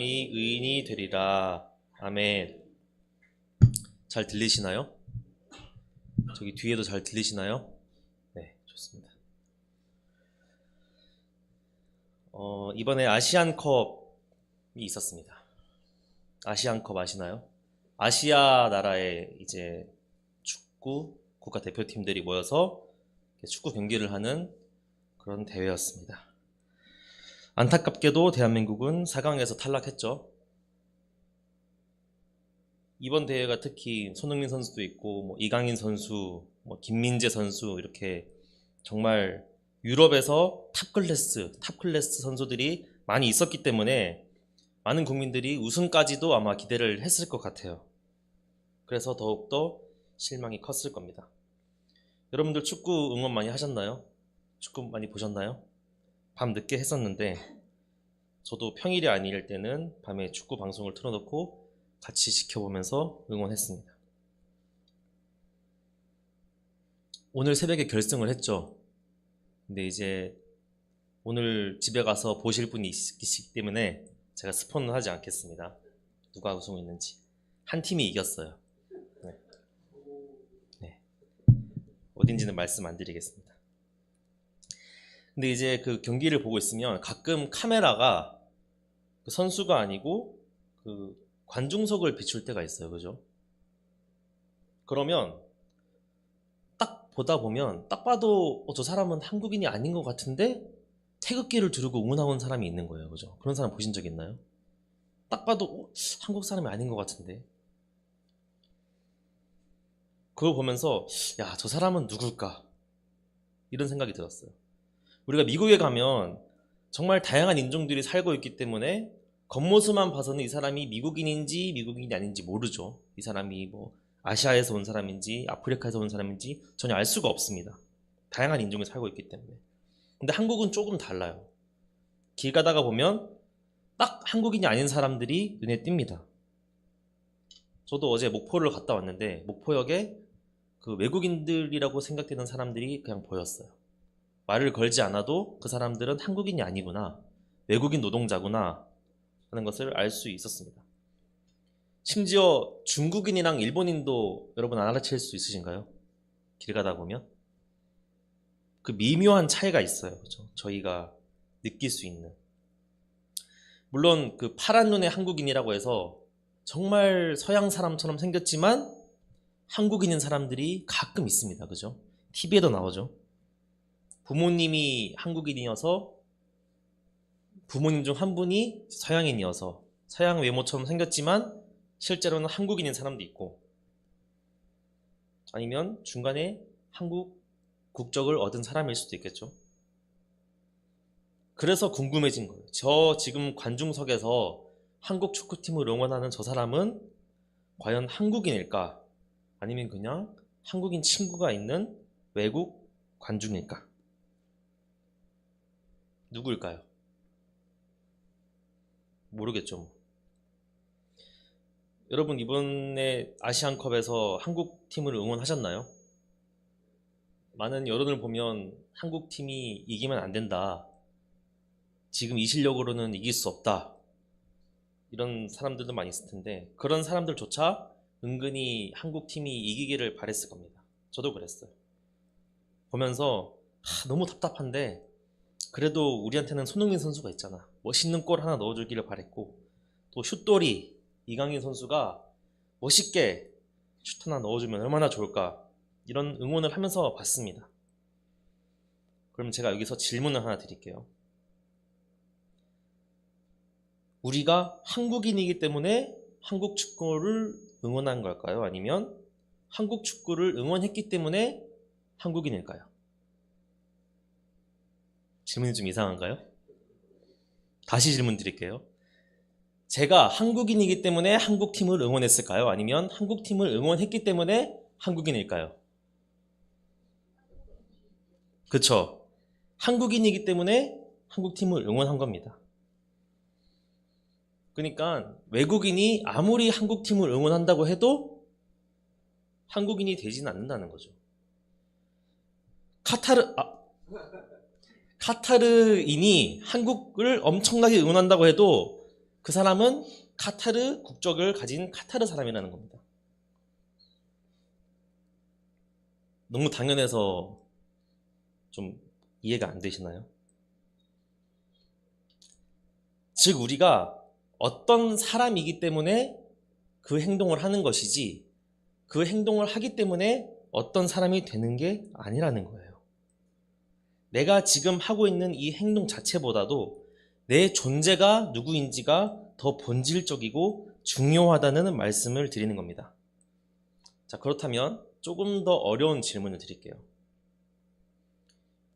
의인이 되리라. 아멘. 잘 들리시나요? 저기 뒤에도 잘 들리시나요? 네, 좋습니다. 이번에 아시안컵이 있었습니다. 아시안컵 아시나요? 아시아 나라의 이제 축구 국가대표팀들이 모여서 축구 경기를 하는 그런 대회였습니다. 안타깝게도 대한민국은 4강에서 탈락했죠. 이번 대회가 특히 손흥민 선수도 있고 이강인 선수, 김민재 선수 이렇게 정말 유럽에서 탑클래스 선수들이 많이 있었기 때문에 많은 국민들이 우승까지도 아마 기대를 했을 것 같아요. 그래서 더욱더 실망이 컸을 겁니다. 여러분들 축구 응원 많이 하셨나요? 축구 많이 보셨나요? 밤 늦게 했었는데 저도 평일이 아닐 때는 밤에 축구 방송을 틀어놓고 같이 지켜보면서 응원했습니다. 오늘 새벽에 결승을 했죠. 근데 이제 오늘 집에 가서 보실 분이 있기 때문에 제가 스포는 하지 않겠습니다. 누가 우승했는지. 한 팀이 이겼어요. 네. 어딘지는 말씀 안 드리겠습니다. 근데 이제 그 경기를 보고 있으면 가끔 카메라가 그 선수가 아니고 그 관중석을 비출 때가 있어요. 그죠? 그러면 딱 보다 보면 딱 봐도 저 사람은 한국인이 아닌 것 같은데 태극기를 두르고 응원하는 사람이 있는 거예요. 그죠? 그런 사람 보신 적 있나요? 딱 봐도 한국 사람이 아닌 것 같은데 그걸 보면서 야, 저 사람은 누굴까? 이런 생각이 들었어요. 우리가 미국에 가면 정말 다양한 인종들이 살고 있기 때문에 겉모습만 봐서는 이 사람이 미국인인지 미국인이 아닌지 모르죠. 이 사람이 아시아에서 온 사람인지 아프리카에서 온 사람인지 전혀 알 수가 없습니다. 다양한 인종이 살고 있기 때문에. 근데 한국은 조금 달라요. 길 가다가 보면 딱 한국인이 아닌 사람들이 눈에 띕니다. 저도 어제 목포를 갔다 왔는데 목포역에 그 외국인들이라고 생각되는 사람들이 그냥 보였어요. 말을 걸지 않아도 그 사람들은 한국인이 아니구나, 외국인 노동자구나 하는 것을 알 수 있었습니다. 심지어 중국인이랑 일본인도 여러분 알아챌 수 있으신가요? 길 가다 보면 그 미묘한 차이가 있어요. 그렇죠? 저희가 느낄 수 있는. 물론 그 파란 눈의 한국인이라고 해서 정말 서양 사람처럼 생겼지만 한국인인 사람들이 가끔 있습니다. 그죠? TV에도 나오죠. 부모님이 한국인이어서 부모님 중 한 분이 서양인이어서 서양 외모처럼 생겼지만 실제로는 한국인인 사람도 있고, 아니면 중간에 한국 국적을 얻은 사람일 수도 있겠죠. 그래서 궁금해진 거예요. 저 지금 관중석에서 한국 축구팀을 응원하는 저 사람은 과연 한국인일까? 아니면 그냥 한국인 친구가 있는 외국 관중일까? 누구일까요? 모르겠죠. 여러분 이번에 아시안컵에서 한국 팀을 응원하셨나요? 많은 여론을 보면 한국 팀이 이기면 안 된다, 지금 이 실력으로는 이길 수 없다, 이런 사람들도 많이 있을 텐데 그런 사람들조차 은근히 한국 팀이 이기기를 바랬을 겁니다. 저도 그랬어요. 보면서 너무 답답한데 그래도 우리한테는 손흥민 선수가 있잖아, 멋있는 골 하나 넣어주기를 바랬고, 또 슛돌이 이강인 선수가 멋있게 슛 하나 넣어주면 얼마나 좋을까, 이런 응원을 하면서 봤습니다. 그럼 제가 여기서 질문을 하나 드릴게요. 우리가 한국인이기 때문에 한국 축구를 응원한 걸까요? 아니면 한국 축구를 응원했기 때문에 한국인일까요? 질문이 좀 이상한가요? 다시 질문 드릴게요. 제가 한국인이기 때문에 한국팀을 응원했을까요? 아니면 한국팀을 응원했기 때문에 한국인일까요? 그쵸? 한국인이기 때문에 한국팀을 응원한 겁니다. 그러니까 외국인이 아무리 한국팀을 응원한다고 해도 한국인이 되진 않는다는 거죠. 카타르인이 한국을 엄청나게 응원한다고 해도 그 사람은 카타르 국적을 가진 카타르 사람이라는 겁니다. 너무 당연해서 좀 이해가 안 되시나요? 즉 우리가 어떤 사람이기 때문에 그 행동을 하는 것이지 그 행동을 하기 때문에 어떤 사람이 되는 게 아니라는 거예요. 내가 지금 하고 있는 이 행동 자체보다도 내 존재가 누구인지가 더 본질적이고 중요하다는 말씀을 드리는 겁니다. 자, 그렇다면 조금 더 어려운 질문을 드릴게요.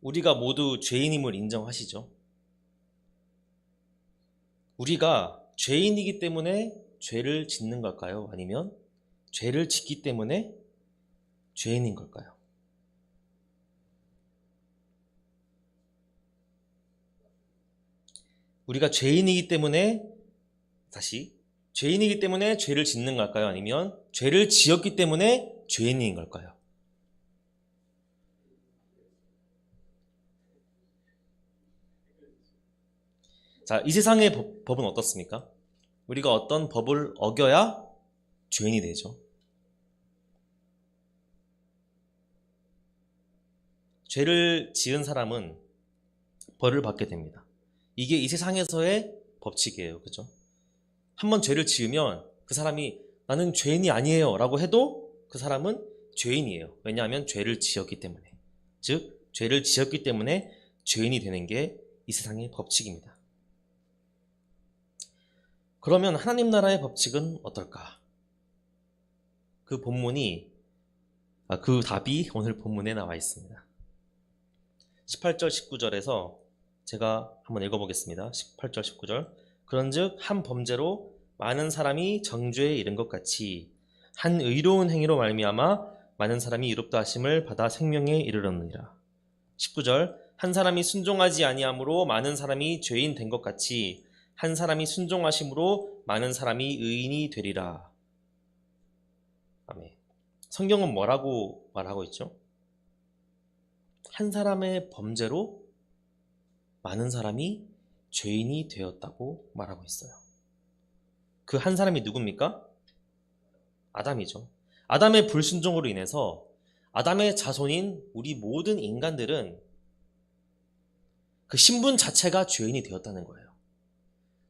우리가 모두 죄인임을 인정하시죠? 우리가 죄인이기 때문에 죄를 짓는 걸까요? 아니면 죄를 짓기 때문에 죄인인 걸까요? 우리가 죄인이기 때문에 죄인이기 때문에 죄를 짓는 걸까요? 아니면 죄를 지었기 때문에 죄인인 걸까요? 자, 이 세상의 법은 어떻습니까? 우리가 어떤 법을 어겨야 죄인이 되죠. 죄를 지은 사람은 벌을 받게 됩니다. 이게 이 세상에서의 법칙이에요. 그죠? 한번 죄를 지으면 그 사람이 나는 죄인이 아니에요 라고 해도 그 사람은 죄인이에요. 왜냐하면 죄를 지었기 때문에. 즉 죄를 지었기 때문에 죄인이 되는 게 이 세상의 법칙입니다. 그러면 하나님 나라의 법칙은 어떨까? 그 답이 오늘 본문에 나와 있습니다. 18절 19절에서 제가 한번 읽어보겠습니다. 18절 19절. 그런즉 한 범죄로 많은 사람이 정죄에 이른 것 같이 한 의로운 행위로 말미암아 많은 사람이 의롭다 하심을 받아 생명에 이르렀느니라. 19절. 한 사람이 순종하지 아니함으로 많은 사람이 죄인 된 것 같이 한 사람이 순종하심으로 많은 사람이 의인이 되리라. 아멘. 성경은 뭐라고 말하고 있죠? 한 사람의 범죄로 많은 사람이 죄인이 되었다고 말하고 있어요. 그 한 사람이 누굽니까? 아담이죠. 아담의 불순종으로 인해서 아담의 자손인 우리 모든 인간들은 그 신분 자체가 죄인이 되었다는 거예요.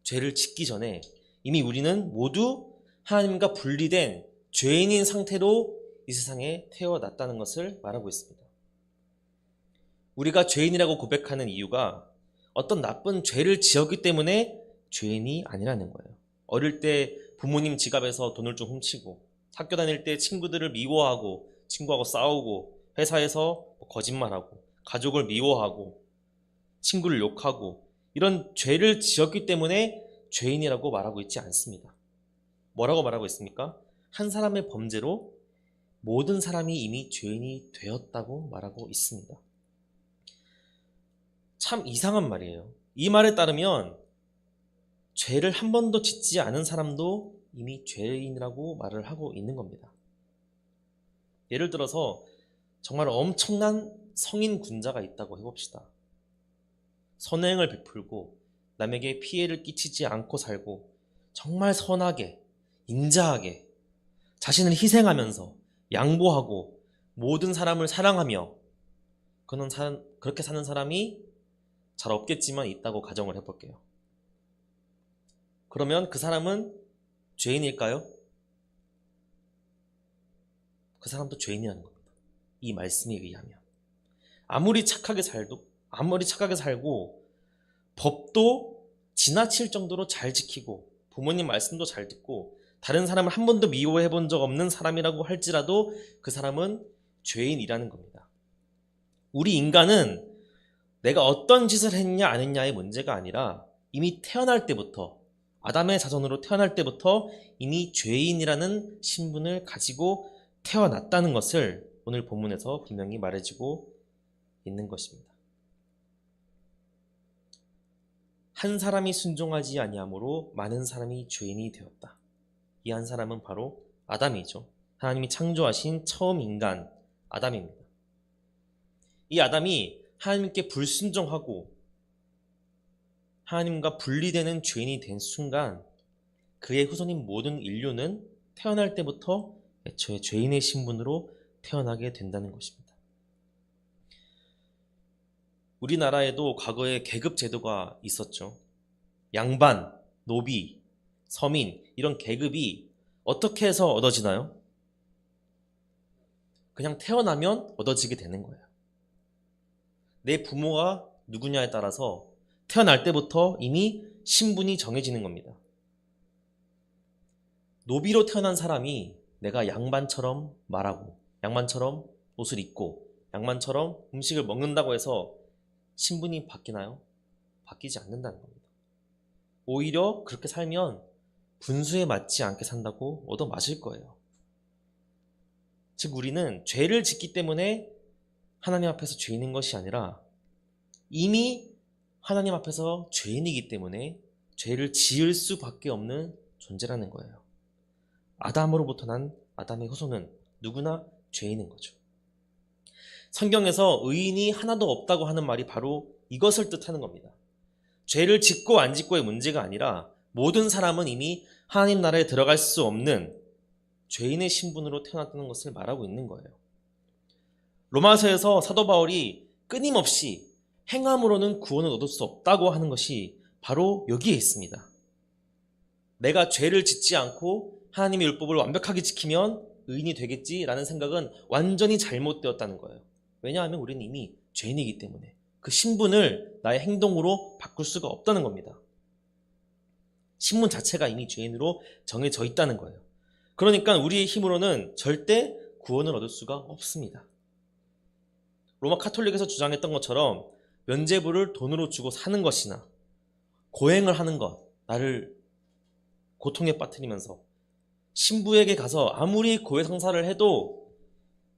죄를 짓기 전에 이미 우리는 모두 하나님과 분리된 죄인인 상태로 이 세상에 태어났다는 것을 말하고 있습니다. 우리가 죄인이라고 고백하는 이유가 어떤 나쁜 죄를 지었기 때문에 죄인이 아니라는 거예요. 어릴 때 부모님 지갑에서 돈을 좀 훔치고 학교 다닐 때 친구들을 미워하고 친구하고 싸우고 회사에서 거짓말하고 가족을 미워하고 친구를 욕하고 이런 죄를 지었기 때문에 죄인이라고 말하고 있지 않습니다. 뭐라고 말하고 있습니까? 한 사람의 범죄로 모든 사람이 이미 죄인이 되었다고 말하고 있습니다. 참 이상한 말이에요. 이 말에 따르면 죄를 한 번도 짓지 않은 사람도 이미 죄인이라고 말을 하고 있는 겁니다. 예를 들어서 정말 엄청난 성인 군자가 있다고 해봅시다. 선행을 베풀고 남에게 피해를 끼치지 않고 살고 정말 선하게 인자하게 자신을 희생하면서 양보하고 모든 사람을 사랑하며 그렇게 사는 사람이 잘 없겠지만 있다고 가정을 해볼게요. 그러면 그 사람은 죄인일까요? 그 사람도 죄인이라는 겁니다. 이 말씀에 의하면 아무리 착하게 살고 법도 지나칠 정도로 잘 지키고 부모님 말씀도 잘 듣고 다른 사람을 한 번도 미워해 본 적 없는 사람이라고 할지라도 그 사람은 죄인이라는 겁니다. 우리 인간은 내가 어떤 짓을 했냐 안 했냐의 문제가 아니라 이미 태어날 때부터 아담의 자손으로 태어날 때부터 이미 죄인이라는 신분을 가지고 태어났다는 것을 오늘 본문에서 분명히 말해주고 있는 것입니다. 한 사람이 순종하지 아니함으로 많은 사람이 죄인이 되었다. 이 한 사람은 바로 아담이죠. 하나님이 창조하신 처음 인간 아담입니다. 이 아담이 하나님께 불순종하고 하나님과 분리되는 죄인이 된 순간 그의 후손인 모든 인류는 태어날 때부터 애초에 죄인의 신분으로 태어나게 된다는 것입니다. 우리나라에도 과거에 계급 제도가 있었죠. 양반, 노비, 서민 이런 계급이 어떻게 해서 얻어지나요? 그냥 태어나면 얻어지게 되는 거예요. 내 부모가 누구냐에 따라서 태어날 때부터 이미 신분이 정해지는 겁니다. 노비로 태어난 사람이 내가 양반처럼 말하고 양반처럼 옷을 입고 양반처럼 음식을 먹는다고 해서 신분이 바뀌나요? 바뀌지 않는다는 겁니다. 오히려 그렇게 살면 분수에 맞지 않게 산다고 얻어맞을 거예요. 즉 우리는 죄를 짓기 때문에 하나님 앞에서 죄인인 것이 아니라 이미 하나님 앞에서 죄인이기 때문에 죄를 지을 수밖에 없는 존재라는 거예요. 아담으로부터 난 아담의 후손은 누구나 죄인인 거죠. 성경에서 의인이 하나도 없다고 하는 말이 바로 이것을 뜻하는 겁니다. 죄를 짓고 안 짓고의 문제가 아니라 모든 사람은 이미 하나님 나라에 들어갈 수 없는 죄인의 신분으로 태어났다는 것을 말하고 있는 거예요. 로마서에서 사도 바울이 끊임없이 행함으로는 구원을 얻을 수 없다고 하는 것이 바로 여기에 있습니다. 내가 죄를 짓지 않고 하나님의 율법을 완벽하게 지키면 의인이 되겠지라는 생각은 완전히 잘못되었다는 거예요. 왜냐하면 우리는 이미 죄인이기 때문에 그 신분을 나의 행동으로 바꿀 수가 없다는 겁니다. 신분 자체가 이미 죄인으로 정해져 있다는 거예요. 그러니까 우리의 힘으로는 절대 구원을 얻을 수가 없습니다. 로마 카톨릭에서 주장했던 것처럼 면죄부를 돈으로 주고 사는 것이나 고행을 하는 것, 나를 고통에 빠뜨리면서 신부에게 가서 아무리 고해성사를 해도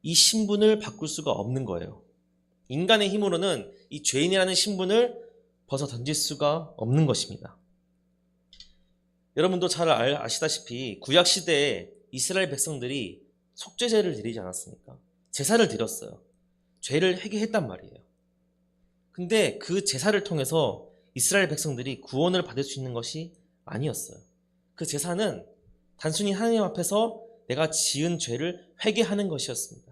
이 신분을 바꿀 수가 없는 거예요. 인간의 힘으로는 이 죄인이라는 신분을 벗어 던질 수가 없는 것입니다. 여러분도 잘 아시다시피 구약시대에 이스라엘 백성들이 속죄제를 드리지 않았습니까? 제사를 드렸어요. 죄를 회개했단 말이에요. 근데 그 제사를 통해서 이스라엘 백성들이 구원을 받을 수 있는 것이 아니었어요. 그 제사는 단순히 하나님 앞에서 내가 지은 죄를 회개하는 것이었습니다.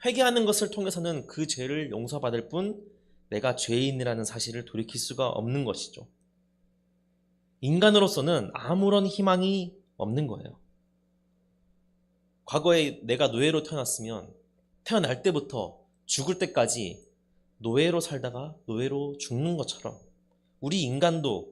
회개하는 것을 통해서는 그 죄를 용서받을 뿐 내가 죄인이라는 사실을 돌이킬 수가 없는 것이죠. 인간으로서는 아무런 희망이 없는 거예요. 과거에 내가 노예로 태어났으면 태어날 때부터 죽을 때까지 노예로 살다가 노예로 죽는 것처럼 우리 인간도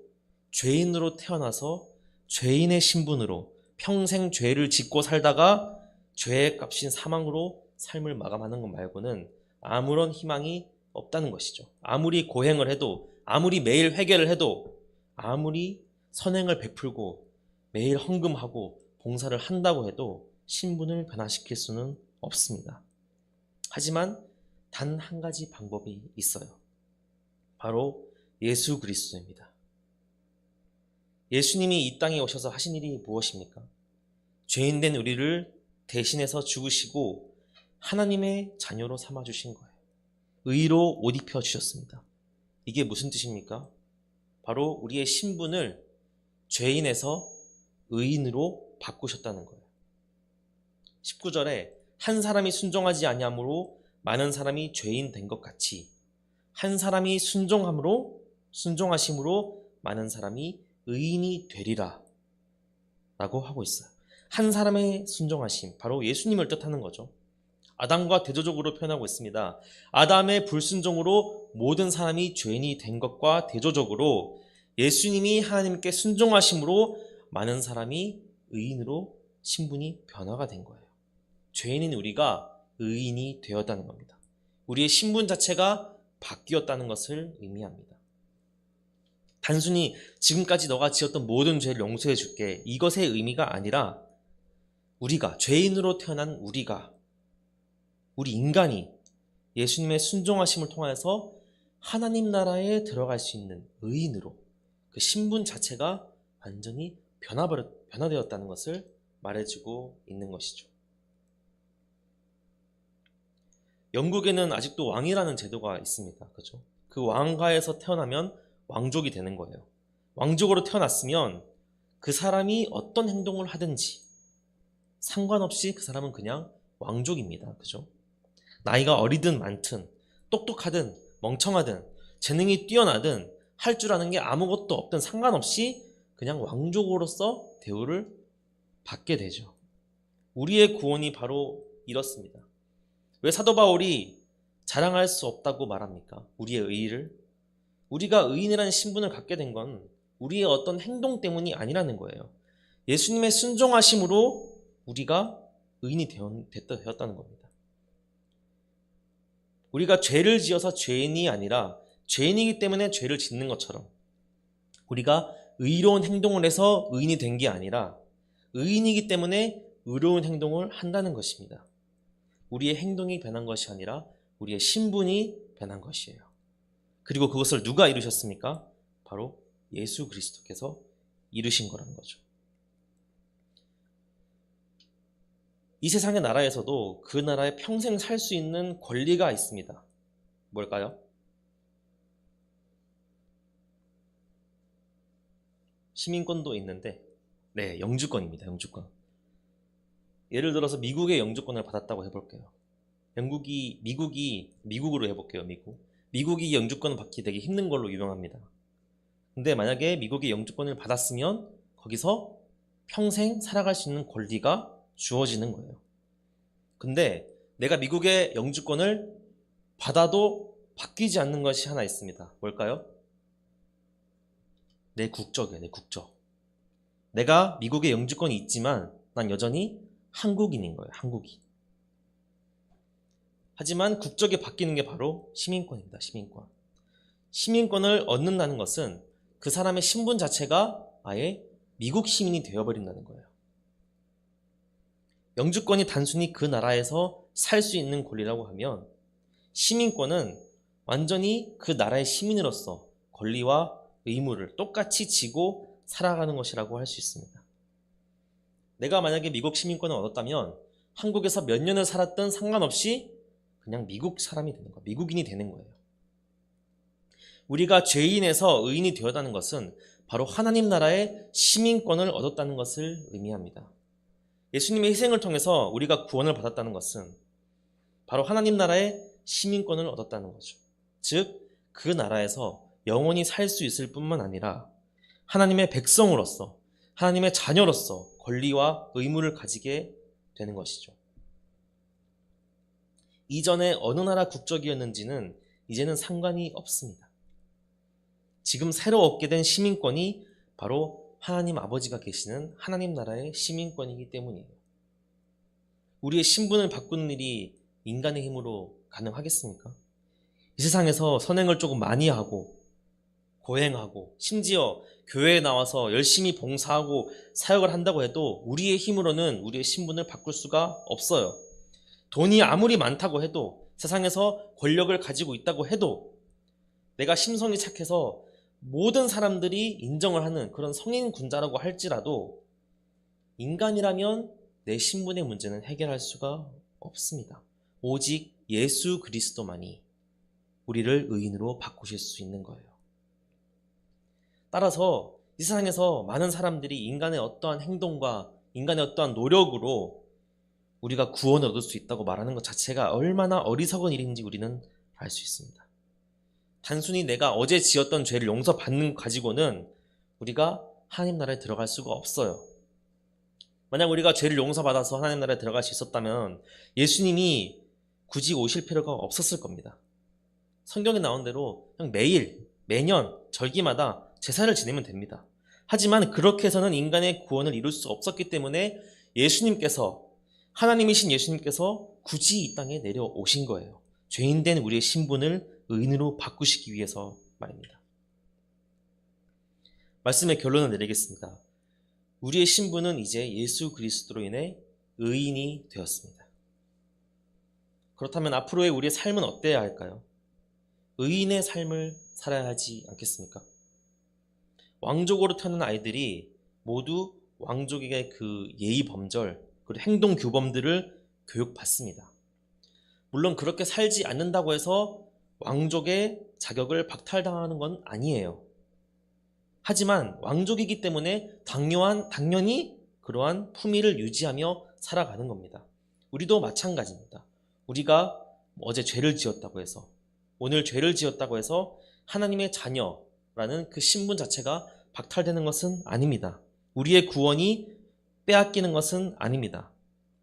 죄인으로 태어나서 죄인의 신분으로 평생 죄를 짓고 살다가 죄의 값인 사망으로 삶을 마감하는 것 말고는 아무런 희망이 없다는 것이죠. 아무리 고행을 해도, 아무리 매일 회개를 해도, 아무리 선행을 베풀고 매일 헌금하고 봉사를 한다고 해도 신분을 변화시킬 수는 없습니다. 하지만 단 한 가지 방법이 있어요. 바로 예수 그리스도입니다. 예수님이 이 땅에 오셔서 하신 일이 무엇입니까? 죄인된 우리를 대신해서 죽으시고 하나님의 자녀로 삼아주신 거예요. 의로 옷 입혀주셨습니다. 이게 무슨 뜻입니까? 바로 우리의 신분을 죄인에서 의인으로 바꾸셨다는 거예요. 19절에 한 사람이 순종하지 아니함으로 많은 사람이 죄인 된 것 같이 한 사람이 순종하심으로 많은 사람이 의인이 되리라 라고 하고 있어요. 한 사람의 순종하심, 바로 예수님을 뜻하는 거죠. 아담과 대조적으로 표현하고 있습니다. 아담의 불순종으로 모든 사람이 죄인이 된 것과 대조적으로 예수님이 하나님께 순종하심으로 많은 사람이 의인으로 신분이 변화가 된 거예요. 죄인인 우리가 의인이 되었다는 겁니다. 우리의 신분 자체가 바뀌었다는 것을 의미합니다. 단순히 지금까지 너가 지었던 모든 죄를 용서해 줄게, 이것의 의미가 아니라 우리가, 죄인으로 태어난 우리 인간이 예수님의 순종하심을 통해서 하나님 나라에 들어갈 수 있는 의인으로 그 신분 자체가 완전히 변화되었다는 것을 말해주고 있는 것이죠. 영국에는 아직도 왕이라는 제도가 있습니다. 그렇죠? 그 왕가에서 태어나면 왕족이 되는 거예요. 왕족으로 태어났으면 그 사람이 어떤 행동을 하든지 상관없이 그 사람은 그냥 왕족입니다. 그죠? 나이가 어리든 많든 똑똑하든 멍청하든 재능이 뛰어나든 할 줄 아는 게 아무것도 없든 상관없이 그냥 왕족으로서 대우를 받게 되죠. 우리의 구원이 바로 이렇습니다. 왜 사도 바울이 자랑할 수 없다고 말합니까? 우리의 의의를. 우리가 의인이라는 신분을 갖게 된 건 우리의 어떤 행동 때문이 아니라는 거예요. 예수님의 순종하심으로 우리가 의인이 되었다는 겁니다. 우리가 죄를 지어서 죄인이 아니라 죄인이기 때문에 죄를 짓는 것처럼 우리가 의로운 행동을 해서 의인이 된 게 아니라 의인이기 때문에 의로운 행동을 한다는 것입니다. 우리의 행동이 변한 것이 아니라 우리의 신분이 변한 것이에요. 그리고 그것을 누가 이루셨습니까? 바로 예수 그리스도께서 이루신 거라는 거죠. 이 세상의 나라에서도 그 나라에 평생 살 수 있는 권리가 있습니다. 뭘까요? 시민권도 있는데, 네, 영주권입니다. 영주권. 예를 들어서 미국의 영주권을 받았다고 해볼게요. 미국으로 해볼게요. 미국이 영주권을 받기 되게 힘든 걸로 유명합니다. 근데 만약에 미국의 영주권을 받았으면 거기서 평생 살아갈 수 있는 권리가 주어지는 거예요. 근데 내가 미국의 영주권을 받아도 바뀌지 않는 것이 하나 있습니다. 뭘까요? 내 국적이에요. 내 국적. 내가 미국의 영주권이 있지만 난 여전히 한국인인 거예요. 한국인. 하지만 국적이 바뀌는 게 바로 시민권입니다. 시민권. 시민권을 얻는다는 것은 그 사람의 신분 자체가 아예 미국 시민이 되어버린다는 거예요. 영주권이 단순히 그 나라에서 살 수 있는 권리라고 하면 시민권은 완전히 그 나라의 시민으로서 권리와 의무를 똑같이 지고 살아가는 것이라고 할 수 있습니다. 내가 만약에 미국 시민권을 얻었다면 한국에서 몇 년을 살았든 상관없이 그냥 미국 사람이 되는 거예요. 미국인이 되는 거예요. 우리가 죄인에서 의인이 되었다는 것은 바로 하나님 나라의 시민권을 얻었다는 것을 의미합니다. 예수님의 희생을 통해서 우리가 구원을 받았다는 것은 바로 하나님 나라의 시민권을 얻었다는 거죠. 즉, 그 나라에서 영원히 살 수 있을 뿐만 아니라 하나님의 백성으로서, 하나님의 자녀로서 권리와 의무를 가지게 되는 것이죠. 이전에 어느 나라 국적이었는지는 이제는 상관이 없습니다. 지금 새로 얻게 된 시민권이 바로 하나님 아버지가 계시는 하나님 나라의 시민권이기 때문이에요. 우리의 신분을 바꾸는 일이 인간의 힘으로 가능하겠습니까? 이 세상에서 선행을 조금 많이 하고 고행하고 심지어 교회에 나와서 열심히 봉사하고 사역을 한다고 해도 우리의 힘으로는 우리의 신분을 바꿀 수가 없어요. 돈이 아무리 많다고 해도 세상에서 권력을 가지고 있다고 해도 내가 심성이 착해서 모든 사람들이 인정을 하는 그런 성인 군자라고 할지라도 인간이라면 내 신분의 문제는 해결할 수가 없습니다. 오직 예수 그리스도만이 우리를 의인으로 바꾸실 수 있는 거예요. 따라서 이 세상에서 많은 사람들이 인간의 어떠한 행동과 인간의 어떠한 노력으로 우리가 구원을 얻을 수 있다고 말하는 것 자체가 얼마나 어리석은 일인지 우리는 알 수 있습니다. 단순히 내가 어제 지었던 죄를 용서받는 것 가지고는 우리가 하나님 나라에 들어갈 수가 없어요. 만약 우리가 죄를 용서받아서 하나님 나라에 들어갈 수 있었다면 예수님이 굳이 오실 필요가 없었을 겁니다. 성경에 나온 대로 그냥 매년 절기마다 제사를 지내면 됩니다. 하지만 그렇게 해서는 인간의 구원을 이룰 수 없었기 때문에 하나님이신 예수님께서 굳이 이 땅에 내려오신 거예요. 죄인된 우리의 신분을 의인으로 바꾸시기 위해서 말입니다. 말씀의 결론을 내리겠습니다. 우리의 신분은 이제 예수 그리스도로 인해 의인이 되었습니다. 그렇다면 앞으로의 우리의 삶은 어때야 할까요? 의인의 삶을 살아야 하지 않겠습니까? 왕족으로 태어난 아이들이 모두 왕족에게 그 예의 범절, 그리고 행동 규범들을 교육받습니다. 물론 그렇게 살지 않는다고 해서 왕족의 자격을 박탈당하는 건 아니에요. 하지만 왕족이기 때문에 당연히 그러한 품위를 유지하며 살아가는 겁니다. 우리도 마찬가지입니다. 우리가 어제 죄를 지었다고 해서, 오늘 죄를 지었다고 해서 하나님의 자녀라는 그 신분 자체가 박탈되는 것은 아닙니다. 우리의 구원이 빼앗기는 것은 아닙니다.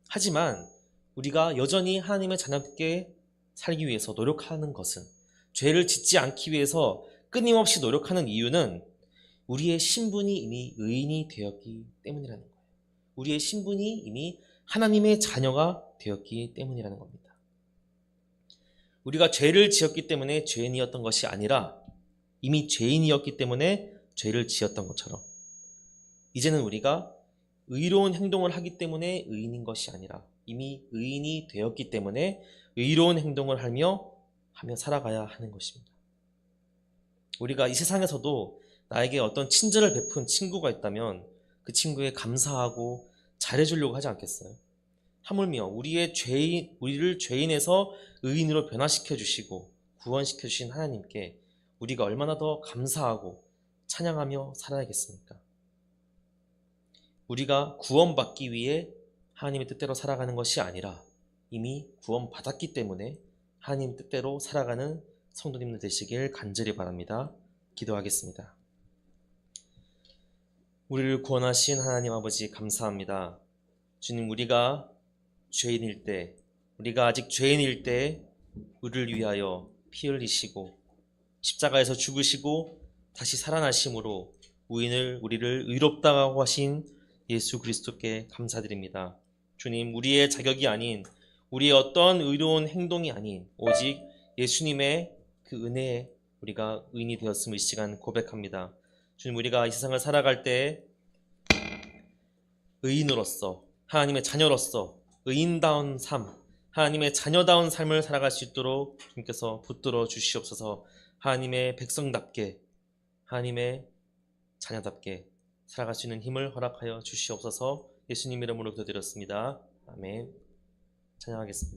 하지만 우리가 여전히 하나님의 자녀답게 살기 위해서 노력하는 것은, 죄를 짓지 않기 위해서 끊임없이 노력하는 이유는 우리의 신분이 이미 의인이 되었기 때문이라는 거예요. 우리의 신분이 이미 하나님의 자녀가 되었기 때문이라는 겁니다. 우리가 죄를 지었기 때문에 죄인이었던 것이 아니라 이미 죄인이었기 때문에 죄를 지었던 것처럼, 이제는 우리가 의로운 행동을 하기 때문에 의인인 것이 아니라 이미 의인이 되었기 때문에 의로운 행동을 하며 살아가야 하는 것입니다. 우리가 이 세상에서도 나에게 어떤 친절을 베푼 친구가 있다면 그 친구에 감사하고 잘해주려고 하지 않겠어요? 하물며 우리를 죄인에서 의인으로 변화시켜 주시고 구원시켜 주신 하나님께 우리가 얼마나 더 감사하고 찬양하며 살아야겠습니까? 우리가 구원받기 위해 하나님의 뜻대로 살아가는 것이 아니라 이미 구원받았기 때문에 하나님 뜻대로 살아가는 성도님들 되시길 간절히 바랍니다. 기도하겠습니다. 우리를 구원하신 하나님 아버지 감사합니다. 주님, 우리가 죄인일 때, 우리가 아직 죄인일 때 우리를 위하여 피 흘리시고 십자가에서 죽으시고 다시 살아나심으로 우리를 의롭다고 하신 예수 그리스도께 감사드립니다. 주님, 우리의 자격이 아닌, 우리의 어떤 의로운 행동이 아닌 오직 예수님의 그 은혜에 우리가 의인이 되었음을 이 시간 고백합니다. 주님, 우리가 이 세상을 살아갈 때 의인으로서, 하나님의 자녀로서 의인다운 삶, 하나님의 자녀다운 삶을 살아갈 수 있도록 주님께서 붙들어 주시옵소서. 하나님의 백성답게, 하나님의 자녀답게 살아갈 수 있는 힘을 허락하여 주시옵소서. 예수님 이름으로 기도드렸습니다. 아멘. 찬양하겠습니다.